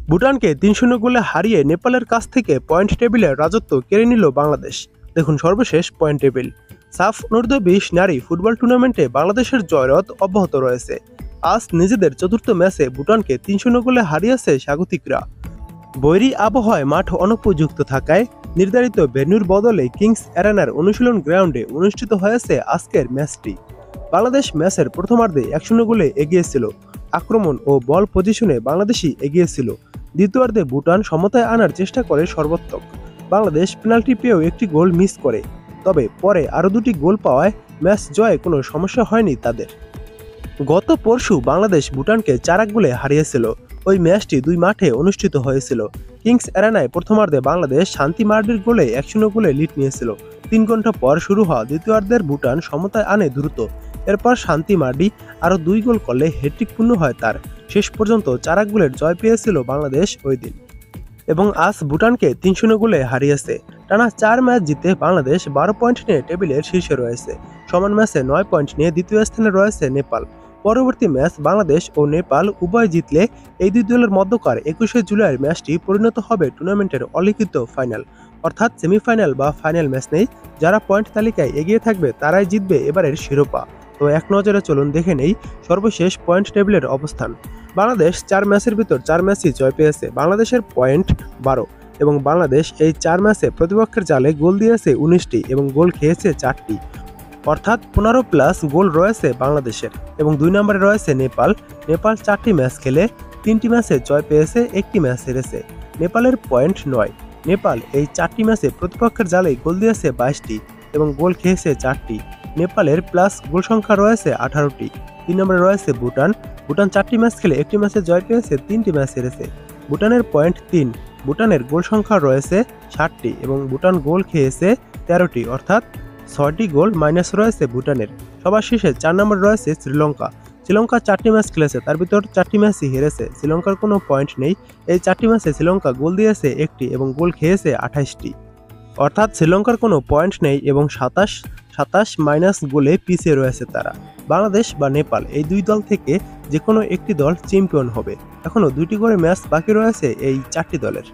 ভুটানকে ৩-০ গোলে হারিয়ে নেপালের কাছ থেকে পয়েন্ট টেবিলের রাজত্ব কেড়ে নিল বাংলাদেশ। দেখুন সর্বশেষ পয়েন্ট টেবিল। সাফ অনূর্ধ্ব-২০ নারী ফুটবল টুর্নামেন্টে বাংলাদেশের জয়রথ অব্যাহত রয়েছে। আজ নিজেদের চতুর্থ ম্যাচে ভুটানকে ৩-০ গোলে হারিয়েছে স্বাগতিকরা। বৈরী আবহাওয়ায় মাঠ অনুপযুক্ত থাকায় নির্ধারিত ভেন্যুর বদলে কিংস অ্যারেনার অনুশীলন গ্রাউন্ডে অনুষ্ঠিত হয়েছে আজকের ম্যাচটি। বাংলাদেশ ম্যাচের প্রথমার্ধে ১-০ গোলে এগিয়ে ছিল। আক্রমণ ও বল পজিশনে বাংলাদেশই এগিয়ে ছিল। দ্বিতীয়ার্ধে ভুটান সমতায় আনার চেষ্টা করে সর্বাত্মক। বাংলাদেশ পেনাল্টি পেয়েও একটি গোল মিস করে, তবে পরে আরও দুটি গোল পাওয়ায় ম্যাচ জয়ে কোনো সমস্যা হয়নি তাদের। গত পরশু বাংলাদেশ ভুটানকে ৪-১ গোলে হারিয়েছিল। ওই ম্যাচটি দুই মাঠে অনুষ্ঠিত হয়েছিল। কিংস অ্যারেনায় প্রথমার্ধে বাংলাদেশ শান্তি মার্ডির গোলে ১-০ গোলে লিড নিয়েছিল। ৩ ঘন্টা পর শুরু হওয়া দ্বিতীয়ার্ধের ভুটান সমতায় আনে দ্রুত। এরপর শান্তি মার্ডি আরও ২ গোল করলে হ্যাট্রিক পূর্ণ হয় তার। শেষ পর্যন্ত ৪-১ গোলের জয় পেয়েছিল বাংলাদেশ ওই দিন এবং আজ ভুটানকে ৩-০ গোলে হারিয়েছে। টানা ৪ ম্যাচ জিতে বাংলাদেশ ১২ পয়েন্ট নিয়ে টেবিলের শীর্ষে রয়েছে। সমান ম্যাচে ৯ পয়েন্ট নিয়ে দ্বিতীয় স্থানে রয়েছে নেপাল। পরবর্তী ম্যাচ বাংলাদেশ ও নেপাল উভয় জিতলে এই দুই দলের মধ্যকার ২১শে জুলাইয়ের ম্যাচটি পরিণত হবে টুর্নামেন্টের অলিখিত ফাইনাল, অর্থাৎ সেমিফাইনাল বা ফাইনাল ম্যাচ নেই। যারা পয়েন্ট তালিকায় এগিয়ে থাকবে তারাই জিতবে এবারের শিরোপা। তো এক নজরে চলুন দেখে নেই সর্বশেষ পয়েন্ট টেবিলের অবস্থান। বাংলাদেশ ৪ ম্যাচের ভিতর ৪ ম্যাচই জয় পেয়েছে। বাংলাদেশের পয়েন্ট ১২ এবং বাংলাদেশ এই ৪ ম্যাচে প্রতিপক্ষের জালে গোল দিয়েছে ১৯টি এবং গোল খেয়েছে ৪টি, অর্থাৎ ১৫+ গোল রয়েছে বাংলাদেশের। এবং ২ নম্বরে রয়েছে নেপাল। নেপাল ৪টি ম্যাচ খেলে ৩টি ম্যাচে জয় পেয়েছে, ১টি ম্যাচ হেরেছে। নেপালের পয়েন্ট ৯। নেপাল এই ৪টি ম্যাচে প্রতিপক্ষের জালে গোল দিয়েছে ২২টি এবং গোল খেয়েছে ৪টি। নেপালের প্লাস গোল সংখ্যা রয়েছে 18টি। ৩ নম্বরে রয়েছে ভুটান। ভুটান ৪টি ম্যাচ খেলে ১টি ম্যাচে জয় পেয়েছে, ৩টি ম্যাচ হেরেছে। ভুটানের পয়েন্ট ৩। ভুটানের গোল সংখ্যা রয়েছে ৬০টি এবং ভুটান গোল খেয়েছে ১৩টি, অর্থাৎ ৬টি গোল মাইনাস রয়েছে ভুটানের। সবার শেষে ৪ নম্বরে রয়েছে শ্রীলঙ্কা। শ্রীলঙ্কা ৪টি ম্যাচ খেলেছে, তার ভিতর 4টি ম্যাচই হেরেছে। শ্রীলঙ্কার কোনো পয়েন্ট নেই। এই 4টি ম্যাচে শ্রীলঙ্কা গোল দিয়েছে 1টি এবং গোল খেয়েছে 28টি, অর্থাৎ শ্রীলঙ্কার কোনো পয়েন্ট নেই এবং ২৭ মাইনাস গোলে পিছিয়ে রয়েছে তারা। বাংলাদেশ বা নেপাল এই দুই দল থেকে যে কোনো একটি দল চ্যাম্পিয়ন হবে। এখনও 2টি করে ম্যাচ বাকি রয়েছে এই 4টি দলের।